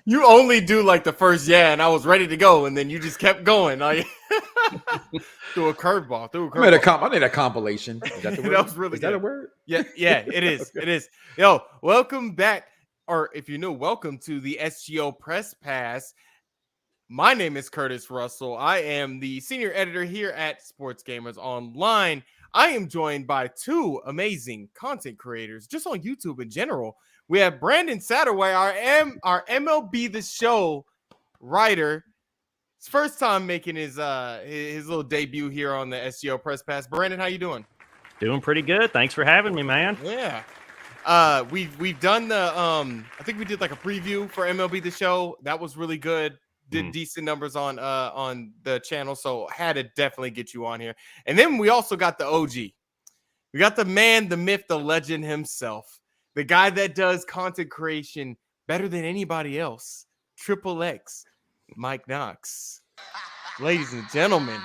You only do like the first and I was ready to go, and then you just kept going. Like threw a curveball. I made a compilation. Is that the word? That was really Is good. that a word? Yeah, it is. Okay. It is. Yo, welcome back, or if you're new, welcome to the SGO Press Pass. My name is Curtis Russell. I am the senior editor here at Sports Gamers Online. I am joined by two amazing content creators just on YouTube in general. We have Brandon Satterway, our MLB The Show writer. It's first time making his little debut here on the SGO Press Pass. Brandon, how you doing? Doing pretty good. Thanks for having me, man. Yeah. We've done the I think we did like a preview for MLB The Show. That was really good. Did decent numbers on the channel, so had to definitely get you on here. And then we also got the OG. We got the man, the myth, the legend himself, the guy that does content creation better than anybody else. Triple X, Mike Knoxxx. Ladies and gentlemen.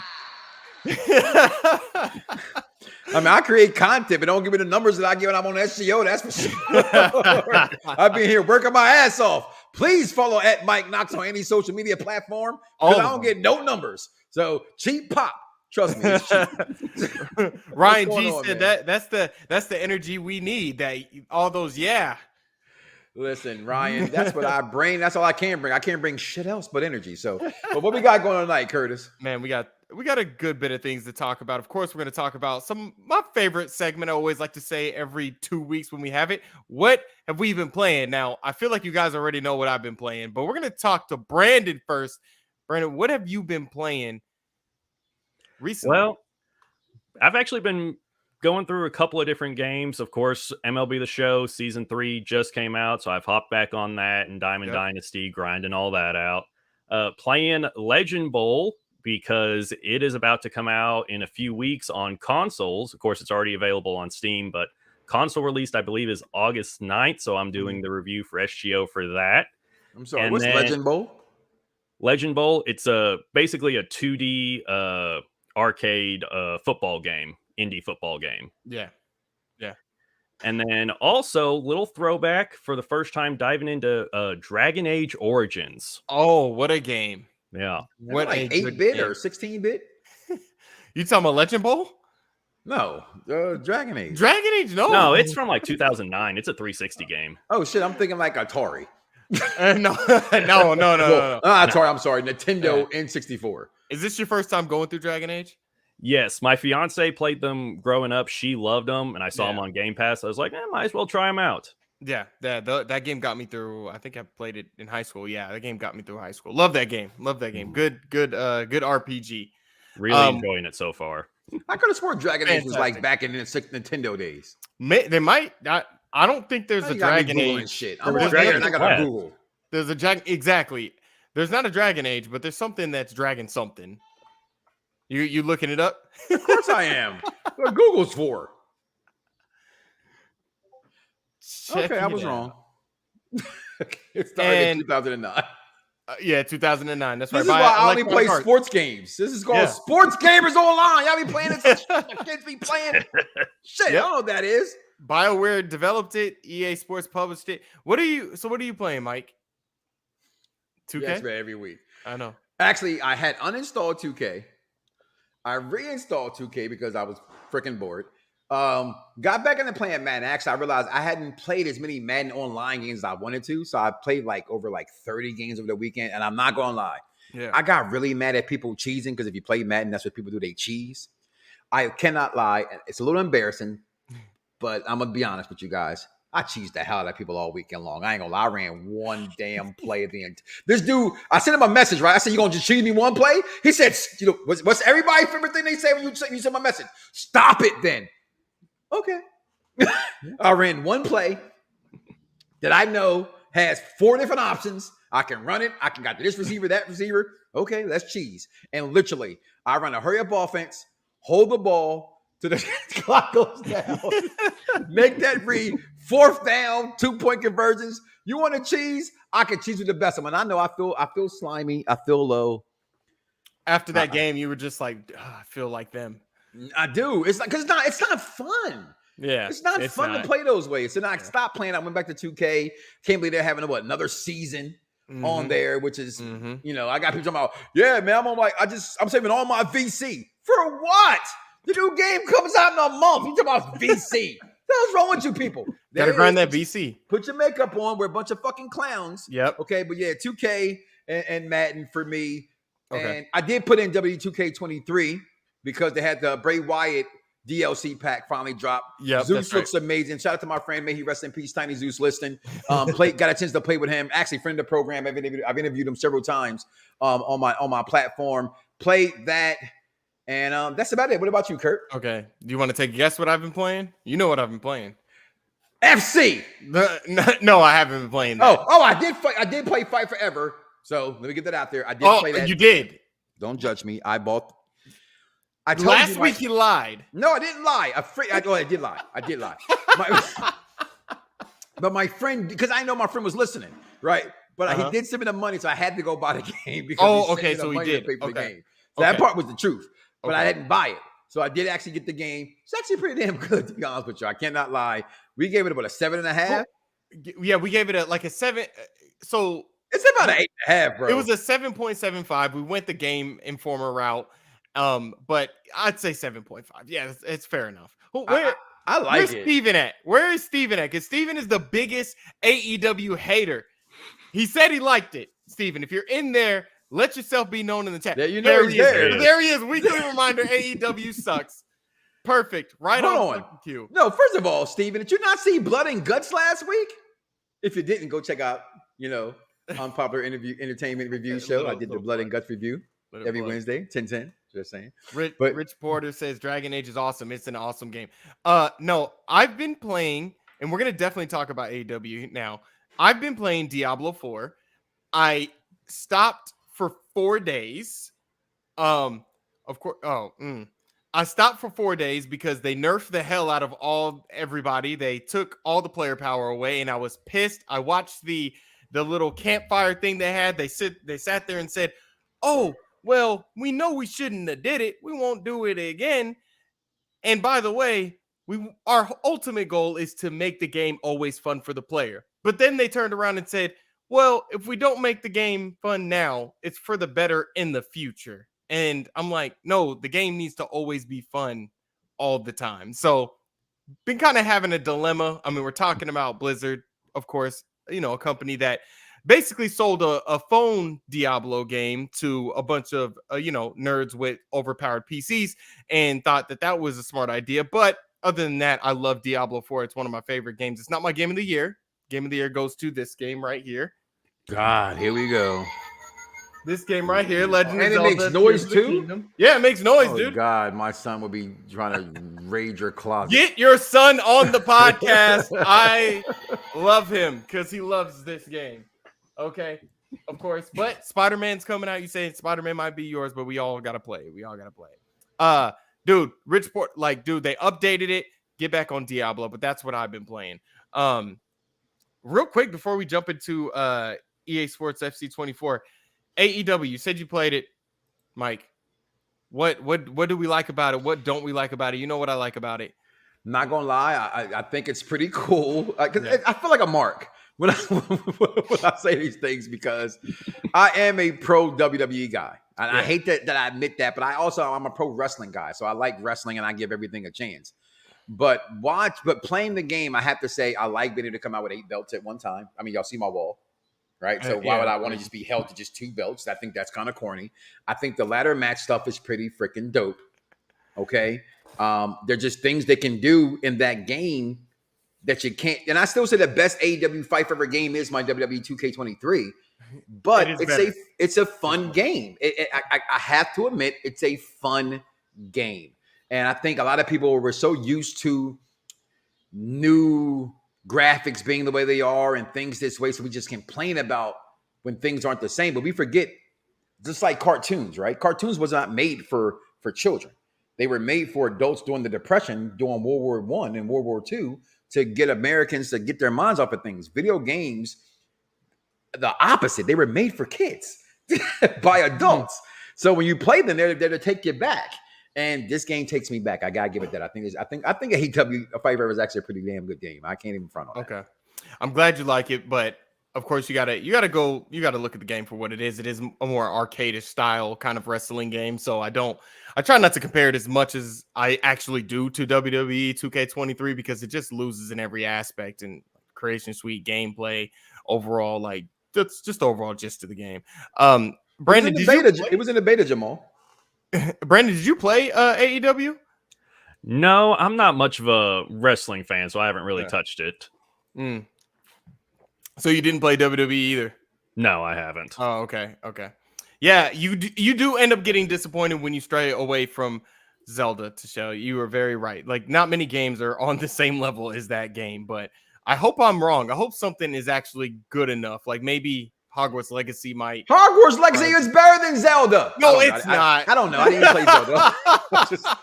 I mean, I create content, but don't give me the numbers that I give when I'm on SGO. That's for sure. I've been here working my ass off. Please follow at Mike Knoxxx on any social media platform because I don't get no numbers. So cheap pop. Trust me, it's cheap. Ryan G said that's the energy we need. That all those Listen, Ryan, that's what I bring. That's all I can bring. I can't bring shit else but energy. So, but what we got going on tonight, Curtis? Man, we got a good bit of things to talk about. Of course, we're going to talk about my favorite segment. I always like to say every 2 weeks when we have it. What have we been playing? Now, I feel like you guys already know what I've been playing, but we're going to talk to Brandon first. Brandon, what have you been playing recently? Well, I've actually been going through a couple of different games. Of course, MLB The Show Season 3 just came out, so I've hopped back on that and Diamond Dynasty, grinding all that out. Playing Legend Bowl, because it is about to come out in a few weeks on consoles. Of course, it's already available on Steam, but console released, I believe, is August 9th, so I'm doing the review for SGO for that. I'm sorry, what's Legend Bowl? Legend Bowl, it's basically a 2D arcade football game, indie football game. Yeah. And then also, little throwback for the first time diving into Dragon Age Origins. Oh, what a game. Yeah. What, like 8-bit or 16-bit? You talking about Legend Bowl? No, Dragon Age. Dragon Age, no. No, it's from like 2009. It's a 360 game. Oh, shit, I'm thinking like Atari. No. Atari, I'm sorry, Nintendo N64. Is this your first time going through Dragon Age? Yes, my fiance played them growing up. She loved them, and I saw them on Game Pass. I was like, might as well try them out. Yeah, that game got me through. I think I played it in high school. Yeah, that game got me through high school. Love that game. Good RPG. Really enjoying it so far. I could have sworn Dragon Age was like back in the Nintendo days. They might. I don't think there's a Dragon Age. Shit. I'm on there and I got to Google. There's a Dragon. Exactly. There's not a Dragon Age, but there's something that's Dragon something. You looking it up? Of course I am. What Google's for? Okay, I was wrong. It started in 2009. 2009. That's right. This is why I only play sports games. This is called Sports Gamers Online. Y'all be playing this. My kids be playing. Shit, I don't know what that is. BioWare developed it. EA Sports published it. What are you playing, Mike? 2K? Yes, man, every week. I know. Actually, I had uninstalled 2K. I reinstalled 2K because I was freaking bored. Got back into playing Madden. Actually, I realized I hadn't played as many Madden online games as I wanted to. So I played over 30 games over the weekend. And I'm not going to lie. Yeah. I got really mad at people cheesing because if you play Madden, that's what people do. They cheese. I cannot lie. It's a little embarrassing, but I'm going to be honest with you guys. I cheesed the hell out of people all weekend long. I ain't gonna lie. I ran one damn play at the end. This dude, I sent him a message, right? I said, you gonna just cheese me one play? He said, what's everybody's favorite thing they say when you send my message? Stop it then. Okay. I ran one play that I know has 4 different options. I can run it. I can got this receiver, that receiver. Okay, that's cheese. And literally, I run a hurry-up offense, hold the ball, to the clock goes down. Make that read. 4th down, 2-point conversions. You want to cheese? I can cheese with the best of them. And I know I feel slimy. I feel low. After that game, you were just like, I feel like them. I do. It's like because it's not fun. Yeah, it's not fun to play those ways. So then I stopped playing. I went back to 2K. Can't believe they're having another season. on there, which is, I got people talking about, yeah, man, I'm saving all my VC. For what? The new game comes out in a month. You talking about VC? What's wrong with you people? Gotta grind that VC. Put your makeup on. We're a bunch of fucking clowns. Yep. Okay, but yeah, 2K and Madden for me. Okay. And I did put in W2K23 because they had the Bray Wyatt DLC pack finally dropped. Yep, Zeus looks amazing. Shout out to my friend, may he rest in peace, Tiny Zeus Liston. Got a chance to play with him. Actually, friend of the program. I've interviewed him several times on my platform. Played that, and that's about it. What about you, Kurt? Okay. Do you want to take a guess what I've been playing? You know what I've been playing. FC. No, I haven't been playing that. Oh, I did play Fight Forever. So let me get that out there. I did play that. You did. Don't judge me. I told Last week he lied. No, I didn't lie. I did lie. I did lie. But my friend, because I know my friend was listening, right? But he did send me the money, so I had to go buy the game. Because okay, so he did. The game. So that part was the truth, but I didn't buy it. So I did actually get the game. It's actually pretty damn good, to be honest with you. I cannot lie. We gave it about a 7.5. Yeah, we gave it a 7. So it's about an 8.5, bro. It was a 7.75. We went the Game Informer route. But I'd say 7.5. Yeah, it's fair enough. I like where's it. Steven at? Where is Steven at? Because Steven is the biggest AEW hater. He said he liked it. Steven, if you're in there, let yourself be known in the chat. Yeah, you know he's there. There he is. Weekly reminder, AEW sucks. Perfect. Right on cue. No, first of all, Steven, did you not see Blood and Guts last week? If you didn't, go check out, Unpopular Entertainment Review Show. I did the Blood and Guts review every Wednesday, 10/10. Just saying. Rich Porter says Dragon Age is awesome. It's an awesome game. No, I've been playing, and we're gonna definitely talk about AEW now. I've been playing Diablo 4. I stopped for 4 days. Of course. I stopped for 4 days because they nerfed the hell out of everybody. They took all the player power away, and I was pissed. I watched the little campfire thing they had. They sat there and said, "Oh, well, we know we shouldn't have did it. We won't do it again. And by the way, our ultimate goal is to make the game always fun for the player." But then they turned around and said, "Well, if we don't make the game fun now, it's for the better in the future." And I'm like, no, the game needs to always be fun all the time. So been kind of having a dilemma. I mean, we're talking about Blizzard, of course, a company that basically sold a phone Diablo game to a bunch of, nerds with overpowered PCs and thought that was a smart idea. But other than that, I love Diablo 4. It's one of my favorite games. It's not my game of the year. Game of the year goes to this game right here. God, here we go. This game right here, Legend of Zelda. And it makes noise too? Kingdom. Yeah, it makes noise, dude. Oh, God, my son would be trying to raid your closet. Get your son on the podcast. I love him because he loves this game. Okay, of course. But Spider-Man's coming out. You say Spider-Man might be yours, but we all got to play it. Dude, Rich Port, they updated it. Get back on Diablo, but that's what I've been playing. Real quick, before we jump into EA Sports FC 24, AEW, you said you played it, Mike. What do we like about it? What don't we like about it? You know what I like about it. Not gonna lie, I think it's pretty cool. Because I feel like a mark when I say these things, because I am a pro WWE guy. And I hate that I admit that, but I'm a pro wrestling guy. So I like wrestling and I give everything a chance. But playing the game, I have to say I like being able to come out with 8 belts at one time. I mean, y'all see my wall. Right. So why would I want to just be held to just 2 belts? I think that's kind of corny. I think the ladder match stuff is pretty freaking dope. Okay. They're just things they can do in that game that you can't. And I still say the best AEW Fight Forever game is my WWE 2K23. But it's a fun game. I have to admit, it's a fun game. And I think a lot of people were so used to new graphics being the way they are and things this way, so we just complain about when things aren't the same. But we forget, just like cartoons, right? Cartoons was not made for children. They were made for adults during the Depression, during World War I and World War II, to get Americans to get their minds off of things. Video games, the opposite. They were made for kids by adults. So when you play them, they're there to take you back. And this game takes me back. I gotta give it that. I think AEW Fight Forever is actually a pretty damn good game. I can't even front on that. Okay, I'm glad you like it, but of course, you gotta look at the game for what it is. It is a more arcadish style kind of wrestling game. So I try not to compare it as much as I actually do to WWE 2K23 because it just loses in every aspect and creation suite, gameplay, overall, like that's just overall gist of the game. Brandon, it was in the beta, Jamal. Brandon, did you play AEW? No, I'm not much of a wrestling fan, so I haven't really touched it. So you didn't play WWE either? No, I haven't. Oh, okay. Yeah, you do end up getting disappointed when you stray away from Zelda to show. You were very right. Like, not many games are on the same level as that game, but I hope I'm wrong. I hope something is actually good enough. Like, maybe Hogwarts Legacy might. Hogwarts Legacy is better than Zelda. No, it's not. I don't know. I didn't play Zelda.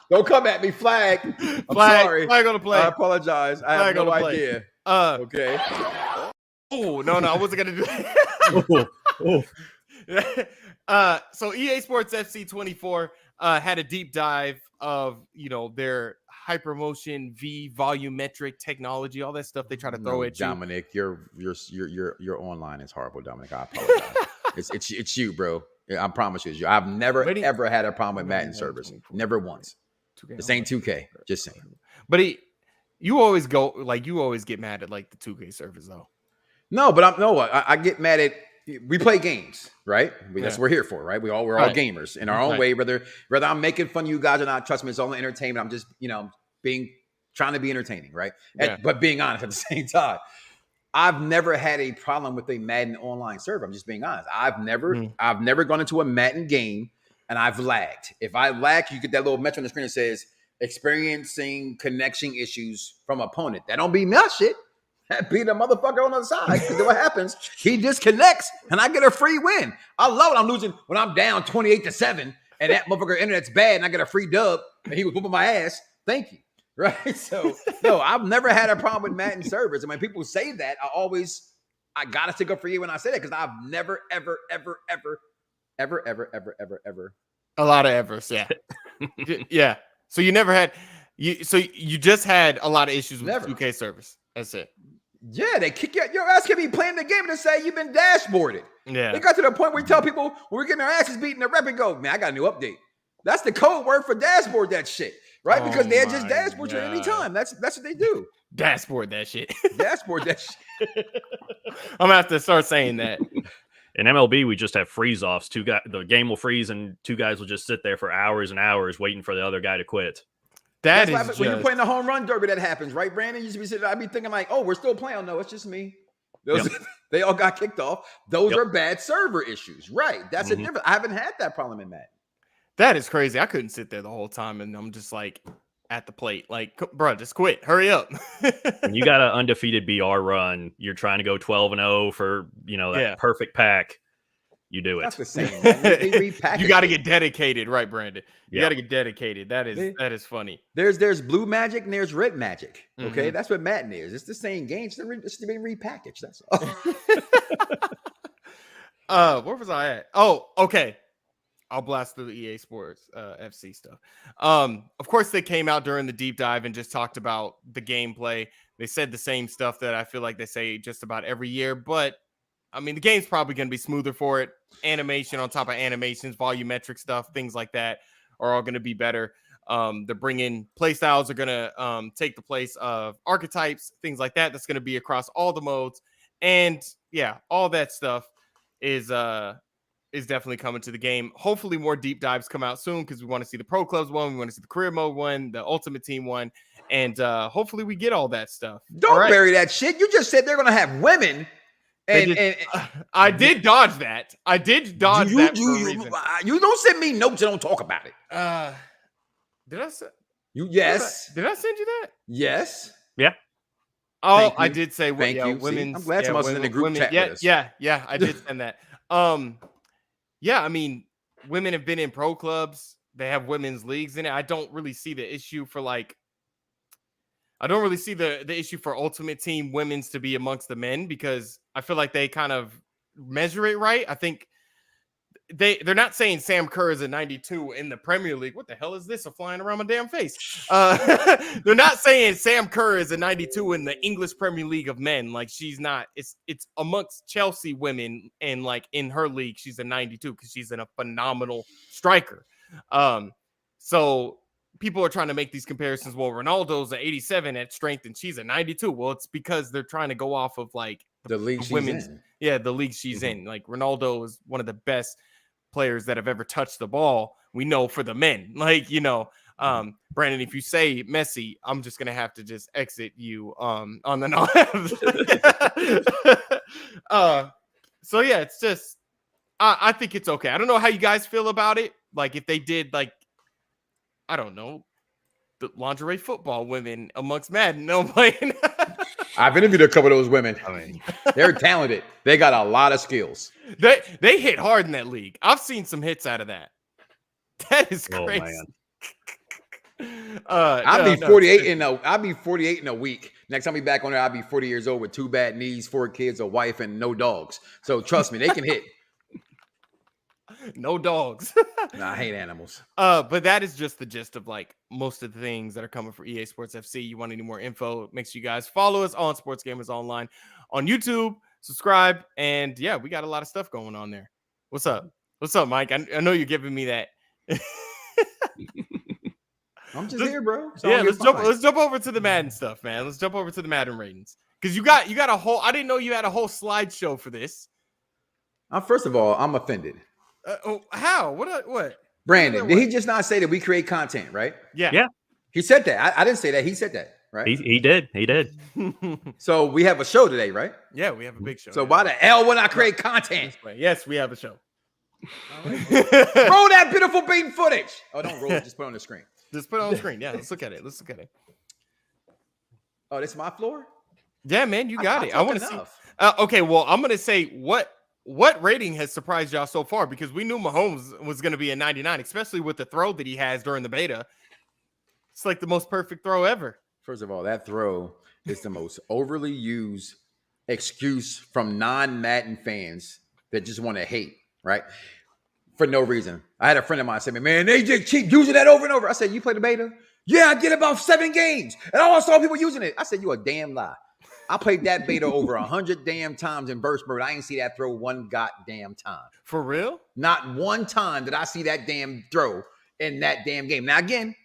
Don't come at me. Flag. I'm sorry. Flag on the play. I apologize. I have no idea. Okay. Oh, no, I wasn't going to do that. So EA Sports FC 24 had a deep dive of, their hypermotion V volumetric technology, all that stuff they try to throw at you. Dominic, your online is horrible, Dominic. I apologize. it's you, bro. I promise you, it's you. I've never ever had a problem with Madden servers. Never once. This ain't 2K. Just saying. But you always get mad at like the 2K servers though. No, but I get mad at. We play games, right? That's what we're here for, right? We're all gamers in our own way. Whether I'm making fun of you guys or not, trust me, it's all entertainment. I'm just trying to be entertaining, right? Yeah. But being honest at the same time, I've never had a problem with a Madden online server. I'm just being honest. I've never gone into a Madden game and I've lagged. If I lag, you get that little message on the screen that says experiencing connection issues from opponent. That don't be my shit. That be the motherfucker on the other side. Because what happens? He disconnects and I get a free win. I love it. I'm losing when I'm down 28-7 and that motherfucker internet's bad and I get a free dub and he was whooping my ass. Thank you. Right? So, no, I've never had a problem with Madden servers. And when people say that, I got to stick up for you when I say that because I've never, ever. A lot of evers, yeah. Yeah. So you never had, you just had a lot of issues with 2K servers. That's it. Yeah, they kick your ass can be playing the game and say you've been dashboarded. Yeah. They got to the point where we tell people when we're getting our asses beaten, the rep and go, man, I got a new update. That's the code word for dashboard that shit, right? Because they just dashboard you at any time. That's what they do. Dashboard that shit. Dashboard that shit. I'm gonna have to start saying that. In MLB, we just have freeze offs. The game will freeze, and two guys will just sit there for hours and hours waiting for the other guy to quit. When you're playing the home run derby, that happens, right, Brandon? You should be sitting. I'd be thinking like, oh, we're still playing. Oh, no, it's just me. They all got kicked off. Those are bad server issues, right? That's a difference. I haven't had that problem in Madden. That is crazy. I couldn't sit there the whole time, and I'm just like at the plate, like, bro, just quit. Hurry up. When you got an undefeated BR run, you're trying to go 12-0 for that perfect pack. You do it. That's the same. They you got to get dedicated, right, Brandon? You got to get dedicated. That is funny. There's blue magic and there's red magic. Okay, that's what Madden is. It's the same game. It's been repackaged. That's all. Where was I at? Oh, okay. I'll blast through the EA Sports FC stuff. Of course, they came out during the deep dive and just talked about the gameplay. They said the same stuff that I feel like they say just about every year, but I mean, the game's probably going to be smoother for it. Animation on top of animations, volumetric stuff, things like that are all going to be better. They're bringing playstyles are going to take the place of archetypes, things like that. That's going to be across all the modes. And yeah, all that stuff is definitely coming to the game. Hopefully more deep dives come out soon because we want to see the Pro Clubs one. We want to see the Career Mode one, the Ultimate Team one. And hopefully we get all that stuff. Don't bury that shit. You just said they're going to have women. And I did dodge that. I did dodge that for a reason. You don't send me notes and don't talk about it. Did I say you? Yes. Did I send you that? Yes. Yeah. Oh, I did say thank you. Women's. I'm glad someone's in the group chat with us. Yeah. I did send that. Yeah. I mean, women have been in pro clubs. They have women's leagues in it. I don't really see the issue for the issue for Ultimate Team women's to be amongst the men because I feel like they kind of measure it right. I think they're not saying Sam Kerr is a 92 in the Premier League. What the hell is this? A flying around my damn face. They're not saying Sam Kerr is a 92 in the English Premier League of men. Like she's not. It's amongst Chelsea women, and like in her league, she's a 92 because she's a phenomenal striker. So people are trying to make these comparisons. Well, Ronaldo's an 87 at strength, and she's a 92. Well, it's because they're trying to go off of like the league she's in. Yeah, the league she's in. Like Ronaldo is one of the best players that have ever touched the ball. We know for the men, like, you know, Brandon, if you say Messi, I'm just going to have to just exit you on the no. So yeah, it's just, I think it's okay. I don't know how you guys feel about it. Like if they did like, I don't know, the lingerie football women amongst Madden, no playing. I've interviewed a couple of those women. I mean, they're talented. They got a lot of skills. They hit hard in that league. I've seen some hits out of that. That is crazy. I'll be 48 in a week. Next time we back on there, I'll be 40 years old with 2 bad knees, 4 kids, a wife, and no dogs. So trust me, they can hit. No dogs. Nah, I hate animals. But that is just the gist of like most of the things that are coming for EA Sports FC. You want any more info? Make sure you guys follow us on Sports Gamers Online on YouTube, subscribe, and yeah, we got a lot of stuff going on there. What's up? What's up, Mike? I know you're giving me that. I'm just here, bro. Yeah, let's jump over to the Madden stuff, man. Let's jump over to the Madden ratings. Because you got a whole, I didn't know you had a whole slideshow for this. First of all, I'm offended. How? What? Brandon, did he just not say that we create content, right? Yeah. He said that. I didn't say that. He said that, right? He did. So we have a show today, right? Yeah, we have a big show. So why the hell would I create content? Yes, we have a show. Roll that beautiful beaten footage. Oh, don't roll it. Just put it on the screen. Just put it on the screen. Yeah, let's look at it. Oh, this is my floor? Yeah, man, you got it. I want to see. Okay, well, I'm going to say what rating has surprised y'all so far? Because we knew Mahomes was going to be a 99, especially with the throw that he has during the beta. It's like the most perfect throw ever. First of all, that throw is the most overly used excuse from non-Madden fans that just want to hate, right? For no reason. I had a friend of mine say, man, they just keep using that over and over. I said, you play the beta? Yeah, I did about 7 games. And I saw people using it. I said, you a damn lie. I played that beta over 100 damn times in burst mode. I ain't see that throw one goddamn time. For real? Not one time did I see that damn throw in that damn game. Now, again,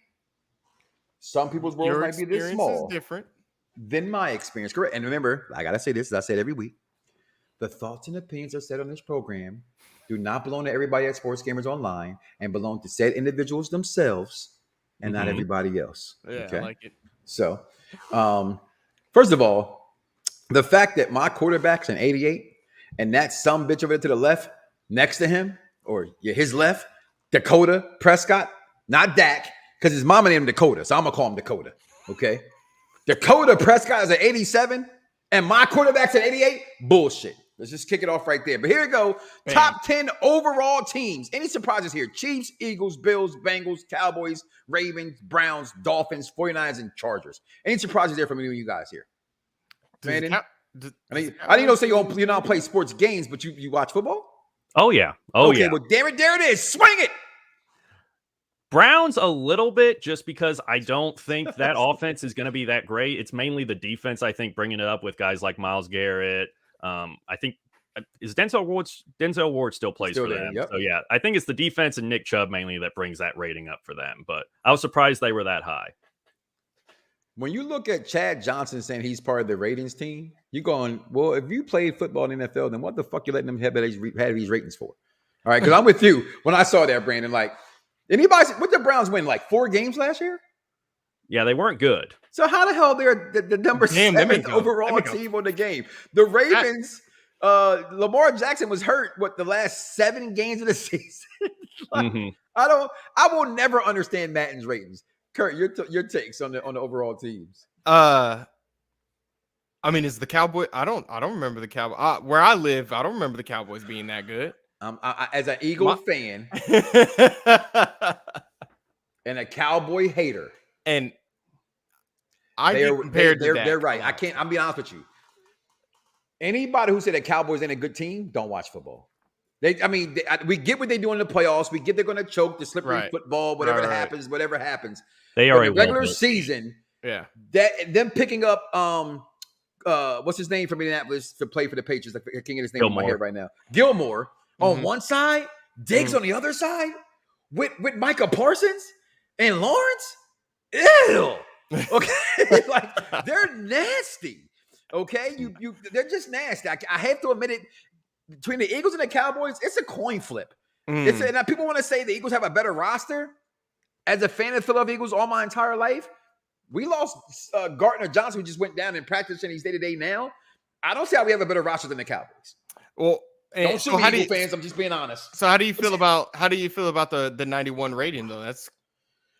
some people's worlds might be this small. Is different than my experience. Correct. And remember, I got to say this, as I said every week, the thoughts and opinions are said on this program do not belong to everybody at Sports Gamers Online and belong to said individuals themselves and not everybody else. Yeah, okay? I like it. So, first of all, the fact that my quarterback's an 88 and that some bitch over there to the left next to him, or his left, Dakota Prescott, not Dak, because his mama named him Dakota, so I'm going to call him Dakota, okay? Dakota Prescott is an 87 and my quarterback's an 88? Bullshit. Let's just kick it off right there. But here we go. Bam. Top 10 overall teams. Any surprises here? Chiefs, Eagles, Bills, Bengals, Cowboys, Ravens, Browns, Dolphins, 49ers, and Chargers. Any surprises there from any of you guys here? Brandon? I didn't know say you don't play sports games, but you watch football? Oh, yeah. Okay, well, damn it, there it is. Swing it. Browns a little bit, just because I don't think that offense is going to be that great. It's mainly the defense, I think, bringing it up with guys like Myles Garrett. I think is Denzel Ward still plays for them. Yep. So yeah, I think it's the defense and Nick Chubb mainly that brings that rating up for them. But I was surprised they were that high. When you look at Chad Johnson saying he's part of the ratings team, you're going, well, if you played football in the NFL, then what the fuck you letting them have these ratings for? All right, because I'm with you. When I saw that, Brandon, like, what the Browns win, like 4 games last year? Yeah, they weren't good. So how the hell they're the number 7 overall team on the game? The Ravens, Lamar Jackson was hurt, the last 7 games of the season? I will never understand Madden's ratings. Kurt, your takes on the overall teams. I mean, is the Cowboy? I don't remember the Cowboy. Where I live, I don't remember the Cowboys being that good. As an Eagle fan and a Cowboy hater, and they're right. I'm being honest with you. Anybody who said that Cowboys ain't a good team, don't watch football. We get what they do in the playoffs. We get they're going to choke, the slippery football, whatever happens. They are a a regular season. Yeah, them picking up what's his name from Indianapolis to play for the Patriots? I can't get his name in my head right now. Gilmore on one side, Diggs on the other side, with Micah Parsons and Lawrence. Ew. Okay, like they're nasty. Okay, they're just nasty. I have to admit it. Between the Eagles and the Cowboys, it's a coin flip. And people want to say the Eagles have a better roster. As a fan of the Philadelphia Eagles all my entire life, we lost Gardner Johnson, who just went down and practiced and he's day-to-day now. I don't see how we have a better roster than the Cowboys. Well, don't shoot me, Eagle fans. I'm just being honest. So how do you feel about the 91 rating though? That's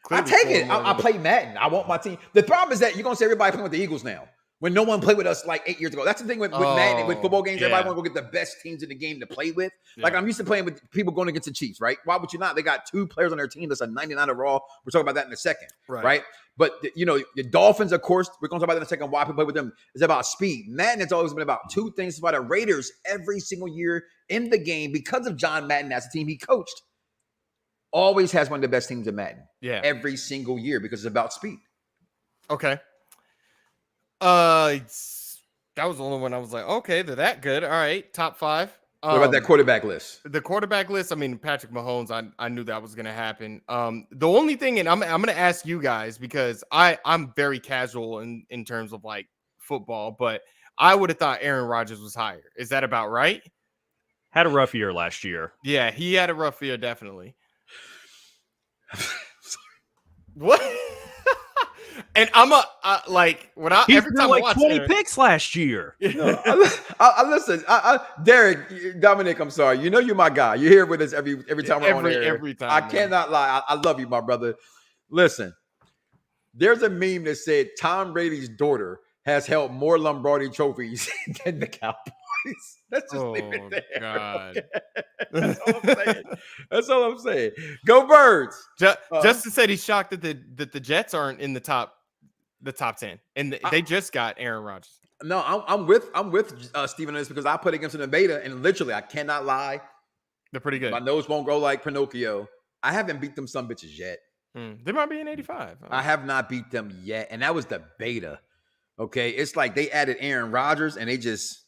I take it. I play Madden. I want my team. The problem is that you're gonna see everybody playing with the Eagles now. When no one played with us like 8 years ago. That's the thing with Madden, with football games. Everybody want to go get the best teams in the game to play with. Like I'm used to playing with people going against the Chiefs, right? Why would you not? They got 2 players on their team that's a 99 overall. We're talking about that in a second, right? But the Dolphins, of course, we're going to talk about that in a second. Why people play with them is about speed. Madden has always been about 2 things. It's about the Raiders every single year in the game because of John Madden as a team he coached. Always has one of the best teams in Madden. Yeah, every single year because it's about speed. Okay. That was the only one I was like, okay, they're that good. All right, top 5. What about that quarterback list? The quarterback list, I mean, Patrick Mahomes, I knew that was going to happen. The only thing, and I'm going to ask you guys because I'm very casual in terms of like football, but I would have thought Aaron Rodgers was higher. Is that about right? Had a rough year last year. Yeah, he had a rough year, definitely. What? And I'm every time like I watch 20 picks last year. No, I listen, Derek, Dominic, I'm sorry. You know you're my guy. You're here with us every time we're on air. Every time. I cannot lie. I love you, my brother. Listen, there's a meme that said Tom Brady's daughter has held more Lombardi trophies than the Cowboys. Let's just leave it there. God. Okay? That's all I'm saying. Go Birds. Justin said he's shocked that the Jets aren't in the top 10, and they just got Aaron Rodgers. No, I'm with Steven on this because I put against them in beta, and literally, I cannot lie. They're pretty good. My nose won't grow like Pinocchio. I haven't beat them some bitches yet. They might be in 85. I have not beat them yet, and that was the beta. Okay, it's like they added Aaron Rodgers, and they just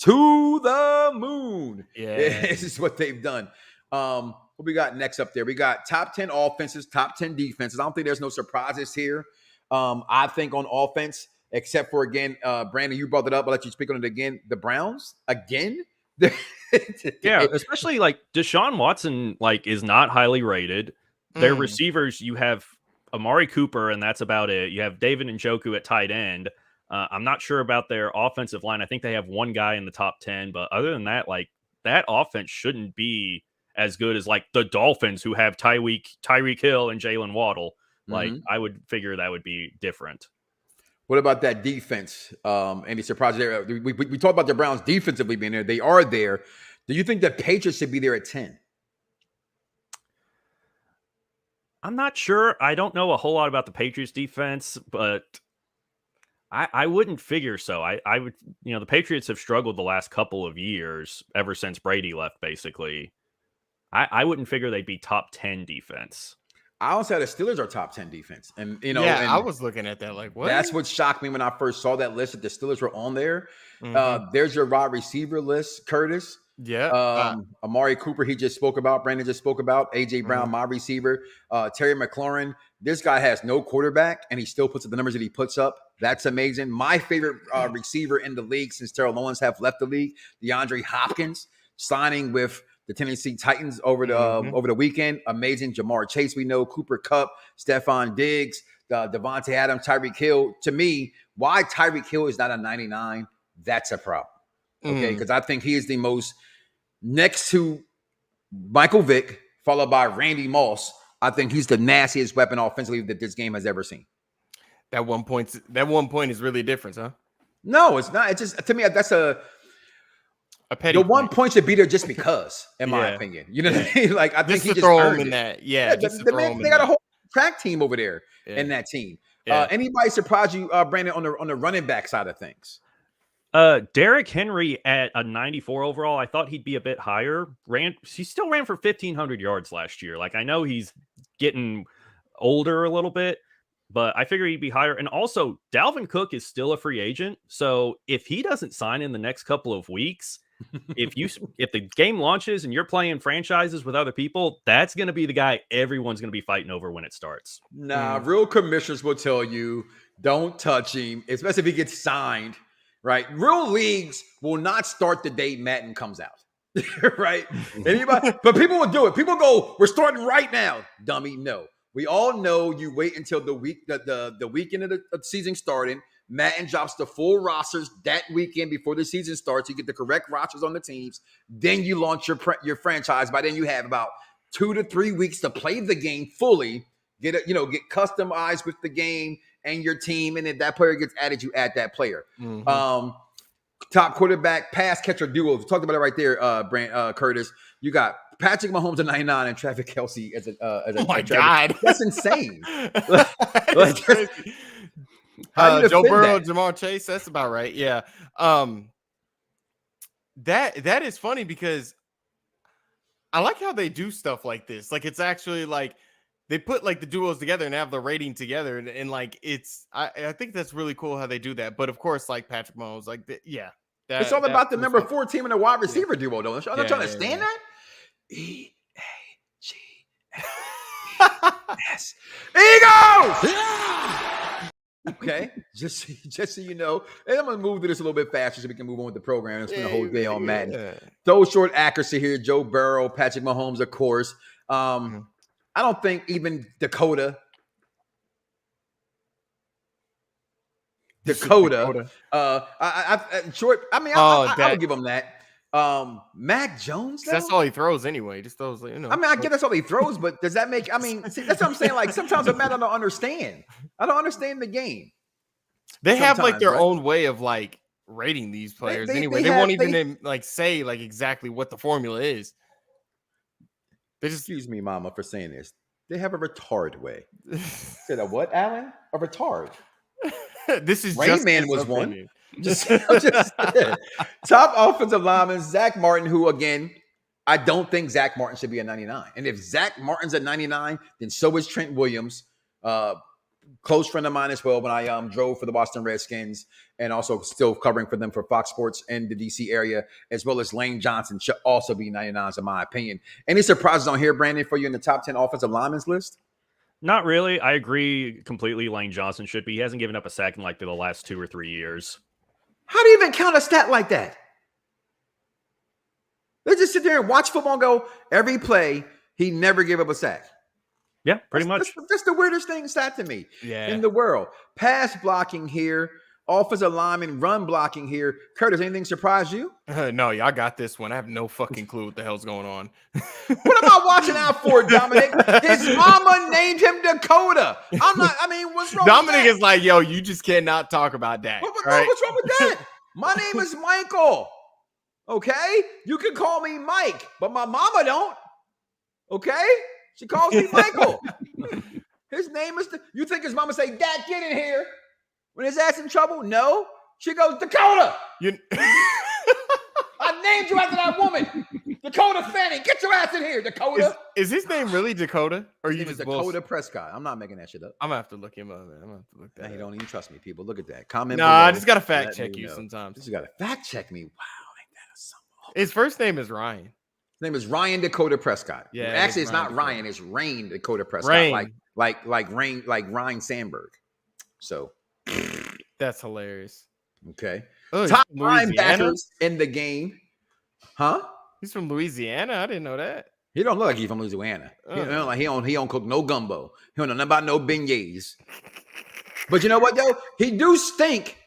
to the moon. Yeah, this is what they've done. What we got next up there? We got top 10 offenses, top 10 defenses. I don't think there's no surprises here. I think on offense, except for again, Brandon, you brought it up. I'll let you speak on it again. The Browns again. Yeah, especially like Deshaun Watson, is not highly rated. Their receivers, you have Amari Cooper, and that's about it. You have David Njoku at tight end. I'm not sure about their offensive line. I think they have one guy in the top 10, but other than that, that offense shouldn't be as good as the Dolphins, who have Tyreek Hill and Jalen Waddle. I would figure that would be different. What about that defense? Any surprise there? We talked about the Browns defensively being there. They are there. Do you think the Patriots should be there at 10? I'm not sure. I don't know a whole lot about the Patriots defense, but I wouldn't figure so. I would, the Patriots have struggled the last couple of years ever since Brady left, basically. I wouldn't figure they'd be top 10 defense. I also had the Steelers are top 10 defense. And, I was looking at that what? That's what shocked me when I first saw that list that the Steelers were on there. There's your wide receiver list, Curtis. Yeah. Amari Cooper, he just spoke about. Brandon just spoke about. A.J. Brown, my receiver. Terry McLaurin. This guy has no quarterback, and he still puts up the numbers that he puts up. That's amazing. My favorite receiver in the league since Terrell Owens have left the league, DeAndre Hopkins, signing with the Tennessee Titans over the weekend. Amazing. Jamar Chase, we know. Cooper Kupp, Stephon Diggs, Devontae Adams, Tyreek Hill. To me, why Tyreek Hill is not a 99, that's a problem. Okay, because I think he is the most, next to Michael Vick, followed by Randy Moss, I think he's the nastiest weapon offensively that this game has ever seen. That 1 point is really different, huh? No, it's not. It's just, to me, that's a petty. The 1 point should be there just because, in my opinion. You know what I mean? I think he just throw him earned in it. that. Yeah, they got a whole track team over there in that team. Yeah. Anybody surprise you, Brandon, on the running back side of things? Derrick Henry at a 94 overall. I thought he'd be a bit higher. He still ran for 1,500 yards last year. Like, I know he's getting older a little bit, but I figure he'd be higher. And also, Dalvin Cook is still a free agent. So if he doesn't sign in the next couple of weeks, if the game launches and you're playing franchises with other people, that's going to be the guy everyone's going to be fighting over when it starts. Nah, real commissioners will tell you, don't touch him, especially if he gets signed, right? Real leagues will not start the day Madden comes out, right? Anybody, but people will do it. People go, we're starting right now. Dummy, no. We all know you wait until the weekend of the season starting. Madden drops the full rosters that weekend before the season starts. You get the correct rosters on the teams. Then you launch your franchise. By then you have about 2 to 3 weeks to play the game fully, get customized with the game and your team. And if that player gets added, you add that player. Mm-hmm. Top quarterback, pass catcher duo. We talked about it right there, Curtis. You got Patrick Mahomes at 99 and Travis Kelce as a oh my God. That's insane. That's crazy. Joe Burrow, Jamar Chase. That's about right. Yeah. That is funny because I like how they do stuff like this. Like, it's actually like they put like the duos together and have the rating together, and like I think that's really cool how they do that. But of course, like Patrick Mahomes, like it's all about the number 4 team and the wide receiver duo. Don't you understand that? E-A-G-S Eagles. Okay, just so you know, and I'm gonna move to this a little bit faster so we can move on with the program and spend the whole day on Madden. Throw short accuracy here. Joe Burrow, Patrick Mahomes, of course. I don't think even Dakota. I would give him that. Mac Jones, though? That's all he throws anyway. He just throws, you know. I mean, I get that's all he throws, but does that make? I mean, see, that's what I'm saying. Like, sometimes I don't understand. I don't understand the game. They have like their own way of like rating these players anyway. They won't even like say like exactly what the formula is. They just excuse me, Mama, for saying this. They have a retard way. Say that what, Alan? A retard. This is Rain Man was one. Top offensive lineman, Zach Martin, who, again, I don't think Zach Martin should be a 99. And if Zach Martin's at 99, then so is Trent Williams, close friend of mine as well when I drove for the Boston Redskins and also still covering for them for Fox Sports in the D.C. area, as well as Lane Johnson should also be 99s in my opinion. Any surprises on here, Brandon, for you in the top 10 offensive linemen's list? Not really. I agree completely. Lane Johnson should be. He hasn't given up a sack in like the last 2 or 3 years. How do you even count a stat like that? They just sit there and watch football and go, every play, he never gave up a sack. Yeah, pretty much. That's the weirdest stat to me in the world. Pass blocking here, offensive lineman, run blocking here. Curtis, anything surprise you? No, y'all got this one. I have no fucking clue what the hell's going on. What am I watching out for, Dominic? His mama named him Dakota. What's wrong Dominic with that? is like, yo, you just cannot talk about that. What's wrong with that? My name is Michael. Okay? You can call me Mike, but my mama don't. Okay? She calls me Michael. His name is, you think his mama say, Dad, get in here. When his ass in trouble? No. She goes, Dakota. I named you after that woman. Dakota Fanning. Get your ass in here, Dakota. Is his name really Dakota? Or you just Dakota Prescott. I'm not making that shit up. I'm going to have to look him up, man. I'm going to have to look that up. You don't even trust me, people. Look at that. Comment I just got to fact check you sometimes. You just got to fact check me. Wow. Ain't that a something? His first name is Ryan. His name is Ryan Dakota Prescott. Yeah. Actually, it's not Ryan. It's Rain Dakota Prescott. Rain. Like Ryan Sandberg. So. That's hilarious. Okay. Oh, top linebackers in the game. Huh? He's from Louisiana. I didn't know that. He don't look like he's from Louisiana. He don't cook no gumbo. He don't know nothing about no beignets. But you know what though? He do stink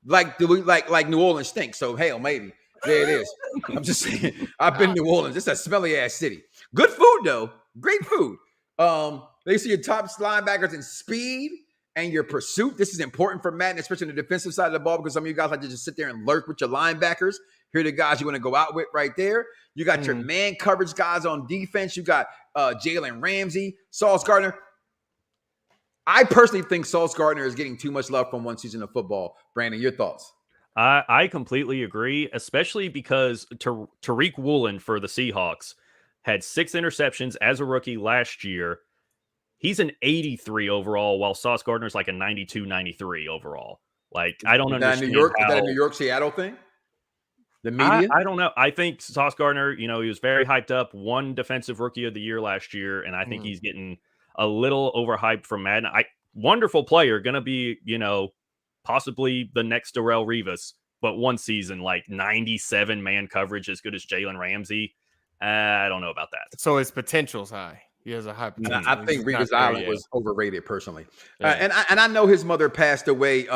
like New Orleans stinks. So hell, maybe there it is. I'm just saying. I've been to New Orleans. It's a smelly ass city. Good food though. Great food. They see your top linebackers in speed and your pursuit. This is important for Madden, especially on the defensive side of the ball, because some of you guys like to just sit there and lurk with your linebackers. Here are the guys you want to go out with right there. You got your man coverage guys on defense. You got Jalen Ramsey, Sauce Gardner. I personally think Sauce Gardner is getting too much love from one season of football. Brandon, your thoughts? I completely agree, especially because Tariq Woolen for the Seahawks had 6 interceptions as a rookie last year. He's an 83 overall, while Sauce Gardner's like a 92, 93 overall. Like, I don't understand New York? how... Is that a New York, Seattle thing? The media? I don't know. I think Sauce Gardner, he was very hyped up, won Defensive Rookie of the Year last year, and I think he's getting a little overhyped from Madden. Wonderful player, going to be, possibly the next Darrelle Revis, but one season, like 97 man coverage as good as Jalen Ramsey. I don't know about that. So his potential's high. He has a high potential. I think Revis Island was overrated personally. Yeah. And I know his mother passed away,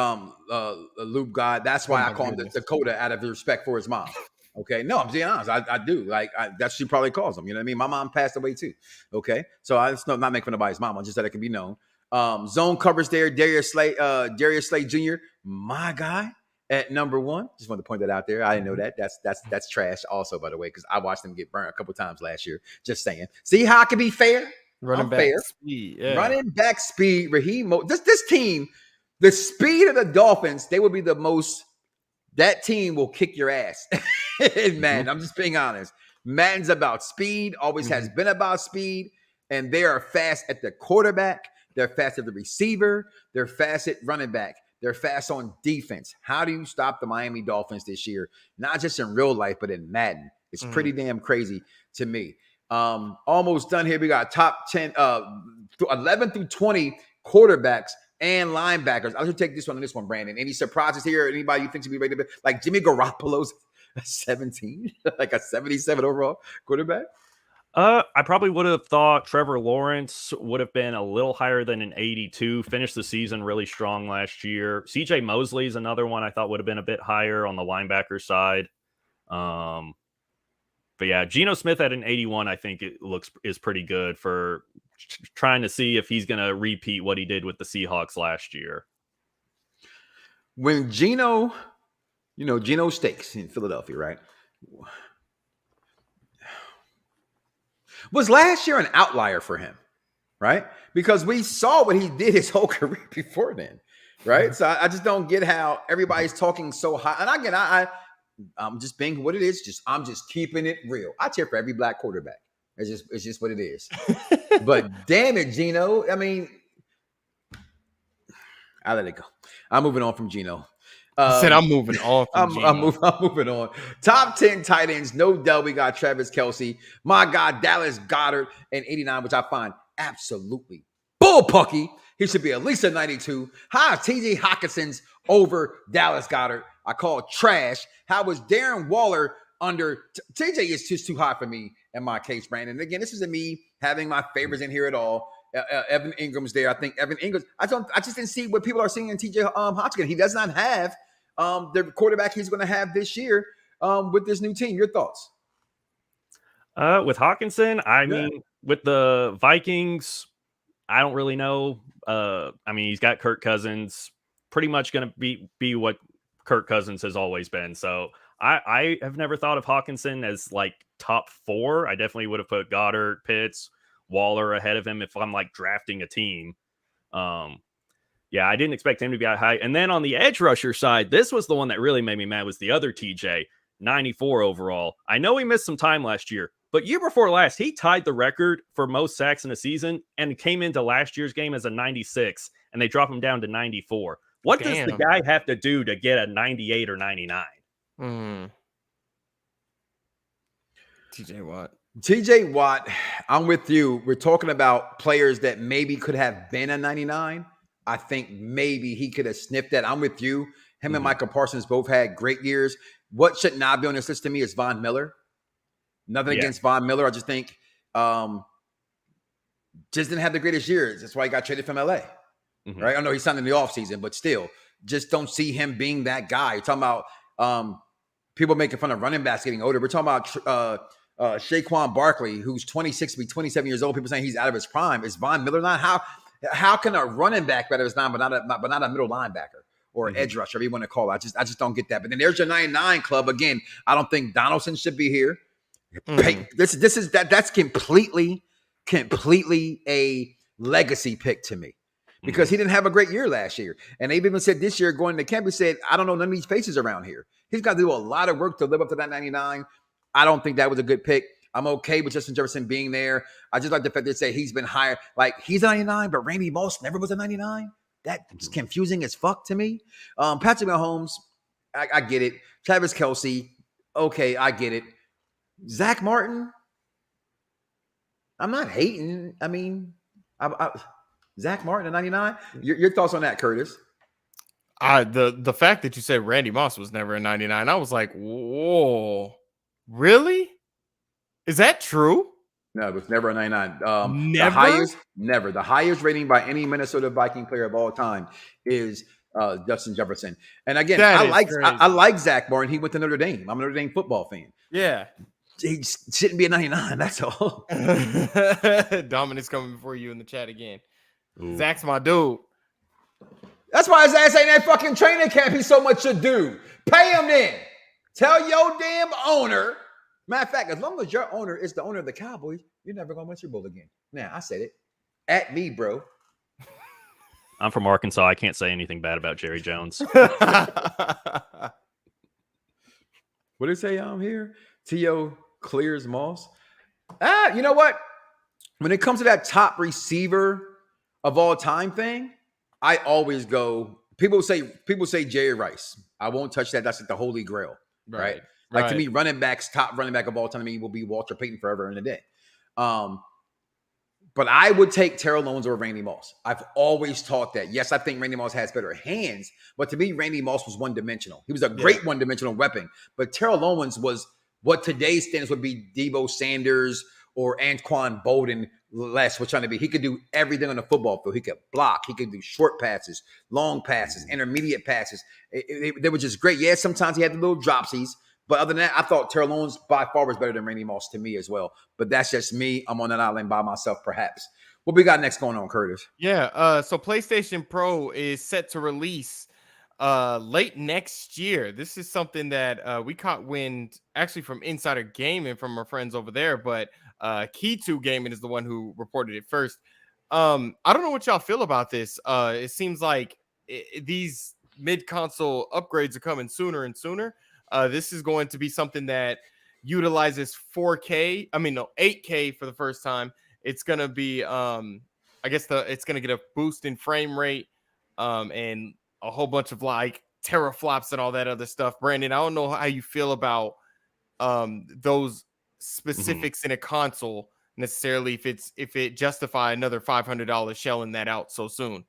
Luke God. That's why I call him Dakota out of respect for his mom. Okay. No, I'm being honest. I do. Like, that's she probably calls him. You know what I mean? My mom passed away too. Okay. So it's not making fun of nobody's mom. I just said it can be known. Zone covers there. Darius Slay Jr., my guy at number 1. Just wanted to point that out there. I didn't know that. That's trash also, by the way, because I watched them get burnt a couple times last year. Just saying. See how I can be fair? Running back fair. speed. Yeah. Running back speed. Raheem this team, the speed of the Dolphins, they will be the most. That team will kick your ass. Man, I'm just being honest. Madden's about speed, always has been about speed, and they are fast at the quarterback. They're fast at the receiver. They're fast at running back. They're fast on defense. How do you stop the Miami Dolphins this year? Not just in real life, but in Madden. It's pretty damn crazy to me. Almost done here. We got top 10, 11 through 20 quarterbacks and linebackers. I'll just take this one and this one, Brandon. Any surprises here? Anybody you think should be ready to be like Jimmy Garoppolo's a 17, like a 77 overall quarterback? I probably would have thought Trevor Lawrence would have been a little higher than an 82. Finished the season really strong last year. CJ Mosley is another one I thought would have been a bit higher on the linebacker side. But yeah, Geno Smith at an 81, I think is pretty good for trying to see if he's going to repeat what he did with the Seahawks last year. When Geno Stakes in Philadelphia, right? Was last year an outlier for him, right? Because we saw what he did his whole career before then, right? So I just don't get how everybody's talking so high. And again, I'm just being what it is. I'm just keeping it real. I cheer for every black quarterback. It's just what it is. But damn it, Geno. I mean, I let it go. I'm moving on from Geno. I said I'm moving on from Geno. I'm moving on. Top 10 tight ends. No doubt we got Travis Kelce. My God, Dallas Goedert and 89, which I find absolutely bullpucky. He should be at least a 92. How is TJ Hawkinson's over Dallas Goedert? I call it trash. How was Darren Waller under TJ is just too high for me in my case, Brandon. And again, this isn't me having my favorites in here at all. Evan Ingram's there. I think Evan Ingram. I just didn't see what people are seeing in TJ Hopkins. He does not have the quarterback he's going to have this year with this new team. Your thoughts? With Hawkinson, I mean, with the Vikings, I don't really know. I mean, he's got Kirk Cousins, pretty much going to be what Kirk Cousins has always been. So I have never thought of Hawkinson as like top 4. I definitely would have put Goddard, Pitts, Waller ahead of him if I'm like drafting a team. Yeah, I didn't expect him to be that high. And then on the edge rusher side, this was the one that really made me mad, was the other TJ, 94 overall. I know he missed some time last year, but year before last, he tied the record for most sacks in a season and came into last year's game as a 96, and they drop him down to 94. What does the guy have to do to get a 98 or 99? TJ Watt, I'm with you. We're talking about players that maybe could have been a 99. I think maybe he could have sniffed that. I'm with you. Him and Michael Parsons both had great years. What should not be on this list to me is Von Miller. Nothing against Von Miller. I just think just didn't have the greatest years. That's why he got traded from LA. Right? I know he signed in the offseason, but still, just don't see him being that guy. You're talking about people making fun of running backs getting older. We're talking about Saquon Barkley, who's 26 to be 27 years old. People saying he's out of his prime. Is Von Miller not? How can a running back better his nine, but not a middle linebacker or edge rusher, whatever you want to call it? I just don't get that. But then there's your 99 club again. I don't think Donaldson should be here. That's completely a legacy pick to me. because he didn't have a great year last year. And they've even said this year going to camp, he said, I don't know none of these faces around here. He's got to do a lot of work to live up to that 99. I don't think that was a good pick. I'm okay with Justin Jefferson being there. I just like the fact they say he's been higher. Like, he's a 99, but Randy Moss never was a 99. That's confusing as fuck to me. Patrick Mahomes, I get it. Travis Kelce, okay, I get it. Zach Martin, I'm not hating. I mean, Zach Martin at 99. Your thoughts on that, Curtis? The fact that you said Randy Moss was never a 99, I was like, whoa, really? Is that true? No, it was never a 99. Never? The highest rating by any Minnesota Viking player of all time is Justin Jefferson. And again, I like Zach Martin. He went to Notre Dame. I'm a Notre Dame football fan. Yeah. He shouldn't be a 99. That's all. Dominic's coming before you in the chat again. Ooh. Zach's my dude. That's why his ass ain't that fucking training camp. He's so much to do. Pay him then. Tell your damn owner. Matter of fact, as long as your owner is the owner of the Cowboys, you're never going to win Super Bowl again. Now, I said it. At me, bro. I'm from Arkansas. I can't say anything bad about Jerry Jones. What did it say here? T.O. clears Moss. You know what? When it comes to that top receiver of all time thing, I always go. People say Jerry Rice. I won't touch that. That's like the holy grail, right? Like, to me, top running back of all time to me will be Walter Payton forever in a day. But I would take Terrell Owens over Randy Moss. I've always taught that. Yes, I think Randy Moss has better hands, but to me, Randy Moss was one-dimensional. He was a great one-dimensional weapon, but Terrell Owens was what today's standards would be Deebo Sanders or Anquan Bolden less was trying to be. He could do everything on the football field. He could block. He could do short passes, long passes, intermediate passes. They were just great. Yeah, sometimes he had the little dropsies. But other than that, I thought Terrell Owens by far was better than Randy Moss to me as well. But that's just me. I'm on an island by myself, perhaps. What we got next going on, Curtis? Yeah, so PlayStation Pro is set to release late next year. This is something that we caught wind actually from Insider Gaming from our friends over there, but Key2 Gaming is the one who reported it first. I don't know what y'all feel about this. It seems like these mid-console upgrades are coming sooner and sooner. This is going to be something that utilizes 8K for the first time. It's going to be, it's going to get a boost in frame rate and a whole bunch of like teraflops and all that other stuff. Brandon, I don't know how you feel about those specifics in a console necessarily, if it justify another $500 shelling that out so soon.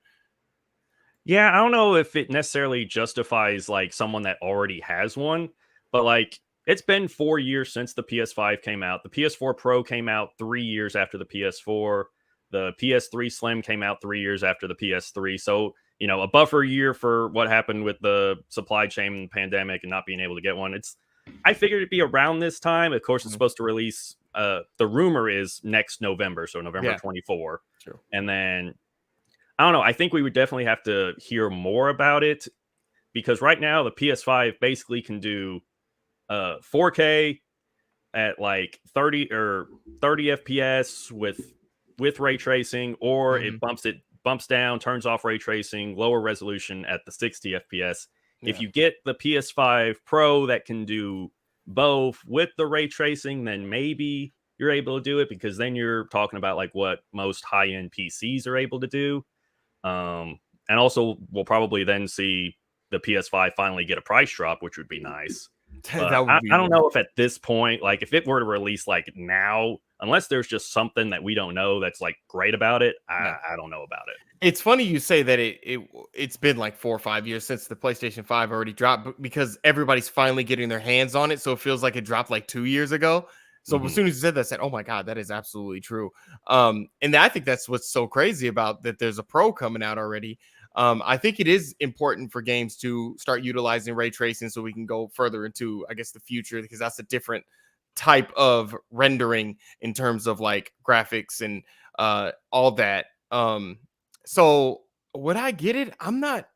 Yeah, I don't know if it necessarily justifies like someone that already has one, but like it's been 4 years since the PS5 came out. The PS4 Pro came out 3 years after the PS4. The PS3 Slim came out 3 years after the PS3. So, a buffer year for what happened with the supply chain and pandemic and not being able to get one. I figured it'd be around this time. Of course, it's supposed to release. The rumor is next November, so November 24. True. And then I don't know. I think we would definitely have to hear more about it because right now the PS5 basically can do 4K at like 30 FPS with ray tracing, or it bumps down, turns off ray tracing, lower resolution at the 60 FPS. Yeah. If you get the PS5 Pro that can do both with the ray tracing, then maybe you're able to do it, because then you're talking about like what most high-end PCs are able to do. And also we'll probably then see the PS5 finally get a price drop, which would be nice. I don't know if at this point, like if it were to release like now, unless there's just something that we don't know that's like great about it, I don't know about it. It's funny you say that it's been like 4 or 5 years since the PlayStation 5 already dropped, because everybody's finally getting their hands on it. So it feels like it dropped like 2 years ago. So as soon as you said that, I said, oh my God, that is absolutely true. And I think that's what's so crazy about that there's a Pro coming out already. I think it is important for games to start utilizing ray tracing so we can go further into, I guess, the future, because that's a different type of rendering in terms of like graphics and all that. So would I get it? I'm not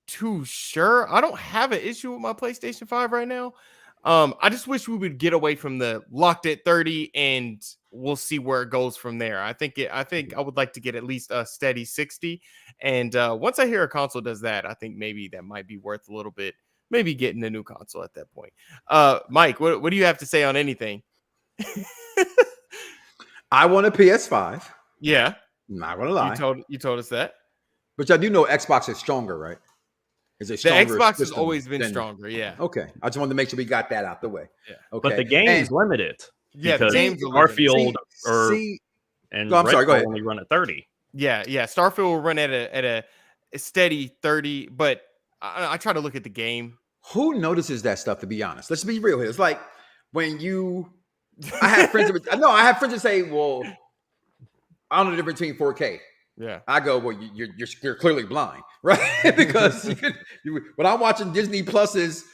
too sure. I don't have an issue with my PlayStation 5 right now. I just wish we would get away from the locked at 30 and we'll see where it goes from there. I think I would like to get at least a steady 60. And once I hear a console does that, I think maybe that might be worth a little bit, maybe getting a new console at that point. Mike, what do you have to say on anything? I want a PS5. Yeah. Not gonna lie. You told us that. But I do know Xbox is stronger, right? Is it The stronger? Xbox has always been stronger, yeah. Okay. I just wanted to make sure we got that out the way. Yeah. Okay. But the game's limited. Yeah, because the game's Starfield I'm Redfall sorry, go ahead. only run at 30. Yeah. Starfield will run at a steady 30, but I try to look at the game. Who notices that stuff, to be honest? Let's be real here. It's like when I have friends that say, well, I don't know the difference between 4K. Yeah. I go, well, you're clearly blind, right? Because when I'm watching Disney Plus's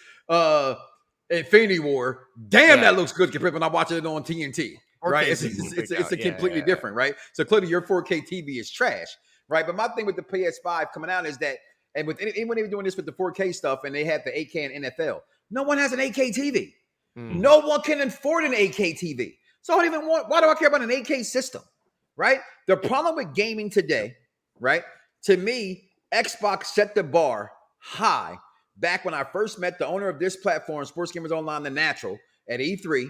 Infinity War, damn, that looks good compared when I'm watching it on TNT, right? It's a completely different, right? So clearly your 4K TV is trash, right? But my thing with the PS5 coming out is that, and with anyone even doing this with the 4K stuff, and they have the 8K and NFL, no one has an 8K TV. No one can afford an 8K TV. So I don't even why do I care about an 8K system? Right? The problem with gaming today, right? To me, Xbox set the bar high back when I first met the owner of this platform, Sports Gamers Online, The Natural, at E3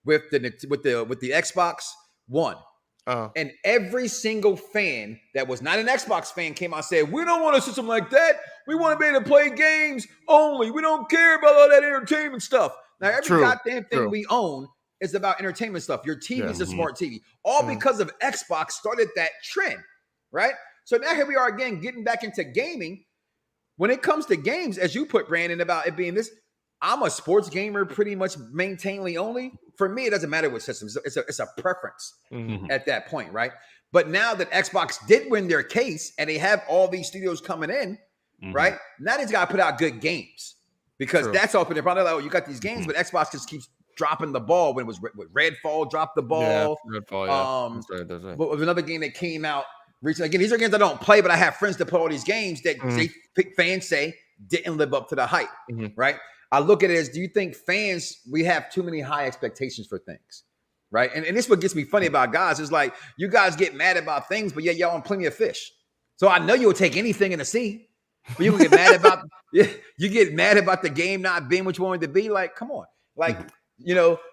with the Xbox One. And every single fan that was not an Xbox fan came out and said, we don't want a system like that. We want to be able to play games only. We don't care about all that entertainment stuff. Now, every goddamn thing we own is about entertainment stuff. Your TV is a smart TV. All because of Xbox started that trend, right? So now here we are again, getting back into gaming. When it comes to games, as you put, Brandon, about it being this, I'm a sports gamer pretty much maintainly only. For me, it doesn't matter what systems. It's a preference at that point, right? But now that Xbox did win their case and they have all these studios coming in, right? Now they've got to put out good games because that's open. They're probably like, oh, you got these games, but Xbox just keeps dropping the ball. When it was Redfall, dropped the ball. Yeah, Redfall, that's right. But with another game that came out recently, again, these are games I don't play, but I have friends that play all these games that fans say didn't live up to the hype, right? I look at it as, do you think we have too many high expectations for things, right? And this is what gets me funny about guys is like, you guys get mad about things, but yet y'all on plenty of fish. So I know you'll take anything in the sea, but you get mad about the game not being what you wanted to be. Like, come on, like.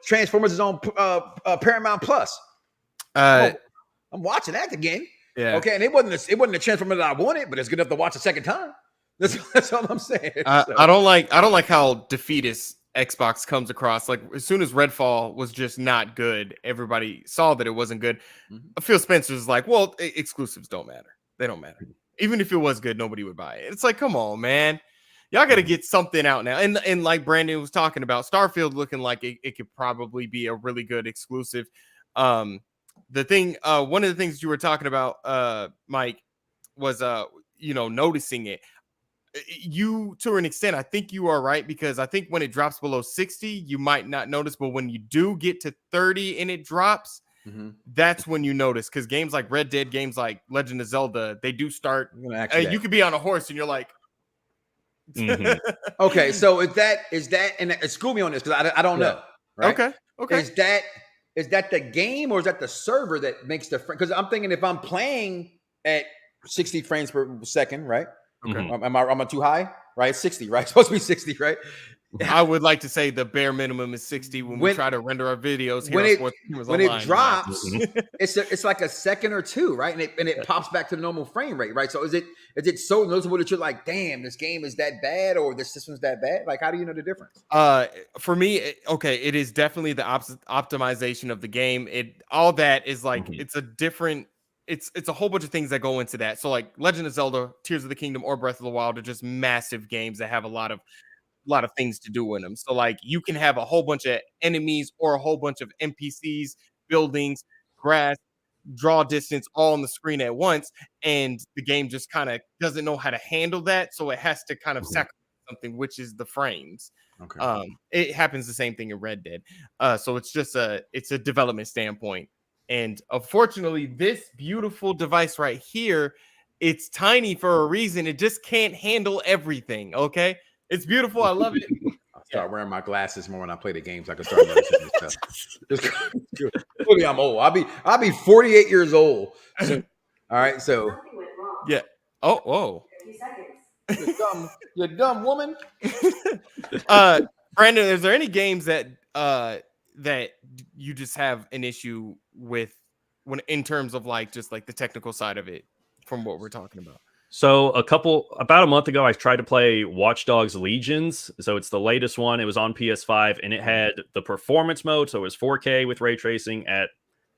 Transformers is on Paramount Plus. I'm watching that again. Yeah. Okay, and it wasn't a Transformer that I wanted, but it's good enough to watch a second time. That's all I'm saying. I don't like how defeatist Xbox comes across. Like as soon as Redfall was just not good, everybody saw that it wasn't good. Phil Spencer's like, well, exclusives don't matter. They don't matter. Even if it was good, nobody would buy it. It's like, come on, man. Y'all got to get something out now. And like Brandon was talking about, Starfield looking like it could probably be a really good exclusive. One of the things you were talking about, Mike, was noticing it. You, to an extent, I think you are right, because I think when it drops below 60, you might not notice. But when you do get to 30 and it drops, that's when you notice. Because games like Red Dead, games like Legend of Zelda, they do start. You could be on a horse and you're like, okay, so is that and school me on this because I don't know. Right? Okay. Is that the game or is that the server that makes the? Because I'm thinking if I'm playing at 60 frames per second, right? Okay. Am I too high? Right, 60. Right, it's supposed to be 60. Right. I would like to say the bare minimum is 60 when we try to render our videos here when it drops, it's like a second or two, right? And it pops back to the normal frame rate, right? So is it so noticeable that you're like, damn, this game is that bad or this system's that bad? Like, how do you know the difference? For me, it is definitely the optimization of the game. All that is like it's a different. It's a whole bunch of things that go into that. So like Legend of Zelda, Tears of the Kingdom, or Breath of the Wild are just massive games that have a lot of things to do in them. So like you can have a whole bunch of enemies or a whole bunch of NPCs, buildings, grass, draw distance all on the screen at once. And the game just kind of doesn't know how to handle that. So it has to kind of sacrifice something, which is the frames. Okay. It happens the same thing in Red Dead. So it's just it's a development standpoint. And unfortunately, this beautiful device right here, it's tiny for a reason. It just can't handle everything. Okay. It's beautiful. I love it. start wearing my glasses more when I play the games. I can start noticing this stuff. Look, I'm old. I'll be 48 years old. So, all right, so yeah. Oh. You dumb woman. Brandon, is there any games that that you just have an issue with when in terms of like just like the technical side of it from what we're talking about? So about a month ago, I tried to play Watch Dogs Legions. So it's the latest one. It was on PS5 and it had the performance mode. So it was 4K with ray tracing at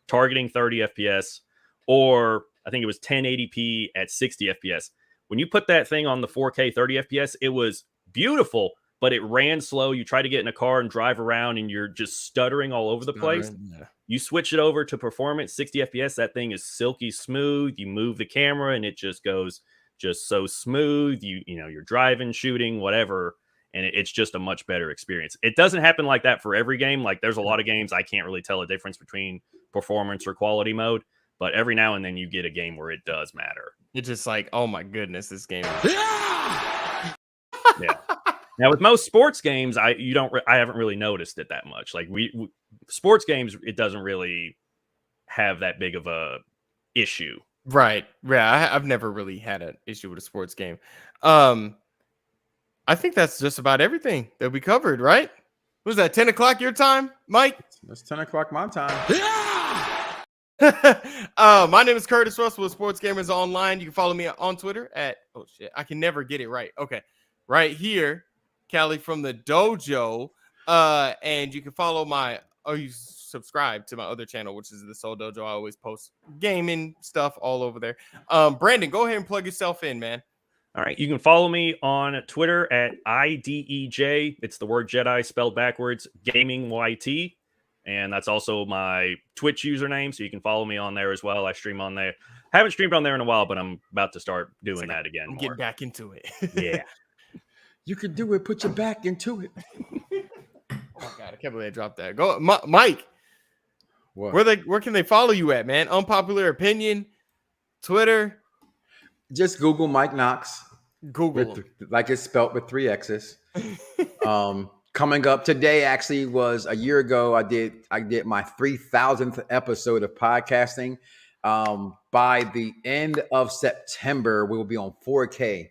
targeting 30 FPS, or I think it was 1080p at 60 FPS. When you put that thing on the 4K 30 FPS, it was beautiful, but it ran slow. You try to get in a car and drive around and you're just stuttering all over the place. Yeah. You switch it over to performance 60 FPS. That thing is silky smooth. You move the camera and it just goes just so smooth. You know, you're driving, shooting, whatever. And it's just a much better experience. It doesn't happen like that for every game. Like there's a lot of games I can't really tell a difference between performance or quality mode, but every now and then you get a game where it does matter. It's just like, oh my goodness, this game. Yeah. Now with most sports games, I haven't really noticed it that much. Like we sports games, it doesn't really have that big of a issue. Right. Yeah, I've never really had an issue with a sports game. I think that's just about everything that we covered, right? Was that 10 o'clock your time, Mike? That's 10 o'clock my time. My name is Curtis Russell with Sports Gamers Online. You can follow me on Twitter at I can never get it right. Okay, right here, Callie from the Dojo. And you can follow you subscribe to my other channel, which is the Soul Dojo. I always post gaming stuff all over there. Brandon, go ahead and plug yourself in, man. All right, you can follow me on Twitter at IDEJ. It's the word Jedi spelled backwards, Gaming YT. And that's also my Twitch username, so you can follow me on there as well. I stream on there. Haven't streamed on there in a while, but I'm about to start doing that again. I'm getting back into it. Yeah. You can do it. Put your back into it. Oh, God, I can't believe I dropped that. Go, Mike. What? Where can they follow you at, man? Unpopular Opinion, Twitter. Just Google Mike Knoxxx. Google. Like it's spelled with 3 X's. Coming up today actually was a year ago. I did my 3,000th episode of podcasting. By the end of September, we will be on 4K.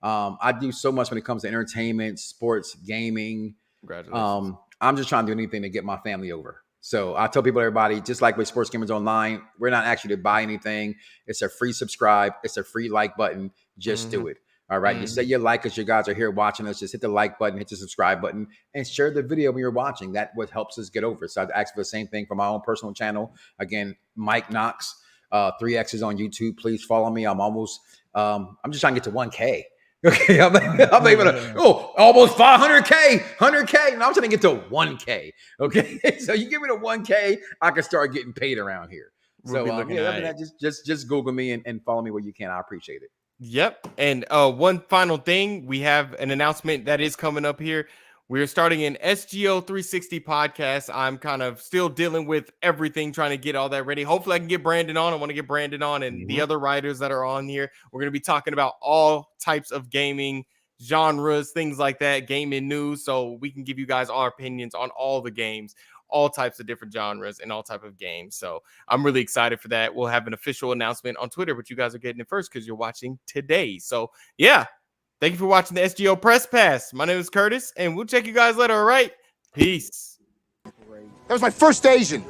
I do so much when it comes to entertainment, sports, gaming. Congratulations. I'm just trying to do anything to get my family over. So I tell everybody, just like with Sports Gamers Online, we're not actually to buy anything. It's a free subscribe. It's a free like button. Just do it. All right. You say you like us. You guys are here watching us. Just hit the like button, hit the subscribe button, and share the video when you're watching. That what helps us get over. So I'd ask for the same thing for my own personal channel. Again, Mike Knoxxx, 3 X's on YouTube. Please follow me. I'm almost, I'm just trying to get to 1K. Okay. I'm able to, almost 500K, 100K. Now I'm trying to get to 1K. Okay. So you give me the 1K, I can start getting paid around here. So just Google me and follow me where you can. I appreciate it. Yep. And one final thing, we have an announcement that is coming up here. We're starting an SGO 360 podcast. I'm kind of still dealing with everything, trying to get all that ready. Hopefully I can get Brandon on. I want to get Brandon on and the other writers that are on here. We're going to be talking about all types of gaming genres, things like that, gaming news. So we can give you guys our opinions on all the games, all types of different genres and all type of games. So I'm really excited for that. We'll have an official announcement on Twitter, but you guys are getting it first because you're watching today. So yeah, thank you for watching the SGO Press Pass. My name is Curtis, and we'll check you guys later. All right, peace. That was my first Asian.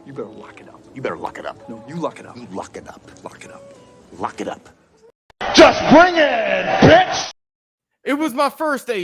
You better lock it up. You better lock it up. No, you lock it up. You lock it up. Lock it up. Lock it up. Just bring it, bitch. It was my first Asian.